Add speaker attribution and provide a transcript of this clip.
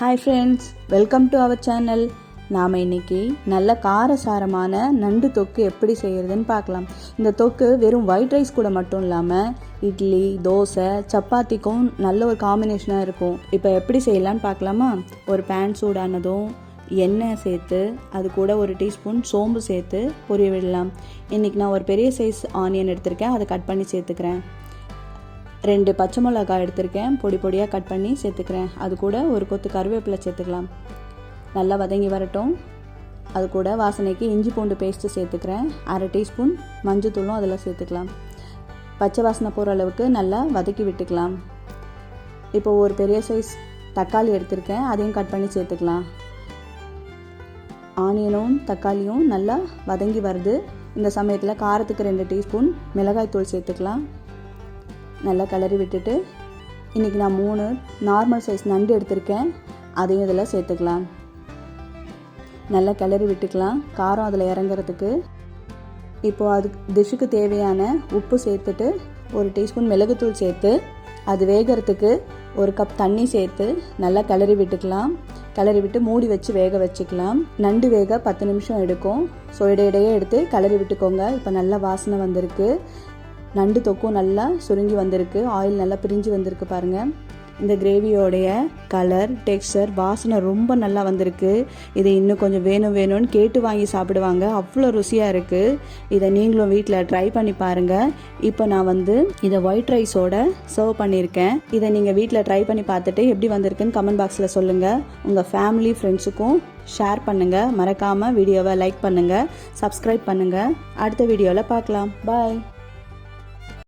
Speaker 1: Hi friends, welcome to our channel. நாம் இன்றைக்கி நல்ல காரசாரமான நண்டு தொக்கு எப்படி செய்கிறதுன்னு பார்க்கலாம். இந்த தொக்கு வெறும் ஒயிட் ரைஸ் கூட மட்டும் இல்லாமல் இட்லி, தோசை, சப்பாத்திக்கும் நல்ல ஒரு காம்பினேஷனாக இருக்கும். இப்போ எப்படி செய்யலான்னு பார்க்கலாமா? ஒரு பேன் சூடானதும் எண்ணெய் சேர்த்து அது கூட ஒரு டீஸ்பூன் சோம்பு சேர்த்து பொரிய விடலாம். இன்றைக்கி நான் ஒரு பெரிய சைஸ் ஆனியன் எடுத்திருக்கேன், அதை கட் பண்ணி சேர்த்துக்கிறேன். 2 பச்சை மிளகாய் எடுத்திருக்கேன், பொடி பொடியாக கட் பண்ணி சேர்த்துக்கிறேன். அது கூட ஒரு கொத்து கருவேப்பிலை சேர்த்துக்கலாம். நல்லா வதங்கி வரட்டும். அது கூட வாசனைக்கு இஞ்சி பூண்டு பேஸ்ட்டு சேர்த்துக்கிறேன். 1/2 டீஸ்பூன் மஞ்சத்தூளும் அதில் சேர்த்துக்கலாம். பச்சை வாசனை போகிற அளவுக்கு நல்லா வதக்கி விட்டுக்கலாம். இப்போ ஒரு பெரிய சைஸ் தக்காளி எடுத்திருக்கேன், அதையும் கட் பண்ணி சேர்த்துக்கலாம். ஆனியனும் தக்காளியும் நல்லா வதங்கி வருது. இந்த சமயத்தில் காரத்துக்கு 2 டீஸ்பூன் மிளகாய் தூள் சேர்த்துக்கலாம். நல்லா கிளறி விட்டுட்டு இன்றைக்கி நான் 3 நார்மல் சைஸ் நண்டு எடுத்திருக்கேன், அதையும் இதில் சேர்த்துக்கலாம். நல்லா கிளறி விட்டுக்கலாம் காரம் அதில் இறங்குறதுக்கு. இப்போது அதுக்கு டிஷ்ஷுக்கு தேவையான உப்பு சேர்த்துட்டு 1 டீஸ்பூன் மிளகுத்தூள் சேர்த்து அது வேகிறதுக்கு 1 கப் தண்ணி சேர்த்து நல்லா கிளறி விட்டுக்கலாம். கிளறி விட்டு மூடி வச்சு வேக வச்சுக்கலாம். நண்டு வேக 10 நிமிஷம் எடுக்கும். ஸோ இடையிடையே எடுத்து கிளறி விட்டுக்கோங்க. இப்போ நல்லா வாசனை வந்திருக்கு. நண்டு தொக்கும் நல்லா சுருங்கி வந்திருக்கு. ஆயில் நல்லா பிரிஞ்சு வந்திருக்கு பாருங்கள். இந்த கிரேவியோடைய கலர், டெக்ஸ்சர், வாசனை ரொம்ப நல்லா வந்திருக்கு. இதை இன்னும் கொஞ்சம் வேணும்னு கேட்டு வாங்கி சாப்பிடுவாங்க. அவ்வளோ ருசியாக இருக்குது. இதை நீங்களும் வீட்டில் ட்ரை பண்ணி பாருங்கள். இப்போ நான் இதை ஒயிட் ரைஸோட சர்வ் பண்ணியிருக்கேன். இதை நீங்கள் வீட்டில் ட்ரை பண்ணி பார்த்துட்டு எப்படி வந்திருக்குன்னு கமெண்ட் பாக்ஸில் சொல்லுங்கள். உங்கள் ஃபேமிலி ஃப்ரெண்ட்ஸுக்கும் ஷேர் பண்ணுங்கள். மறக்காமல் வீடியோவை லைக் பண்ணுங்கள், சப்ஸ்கிரைப் பண்ணுங்கள். அடுத்த வீடியோவில் பார்க்கலாம். பாய்.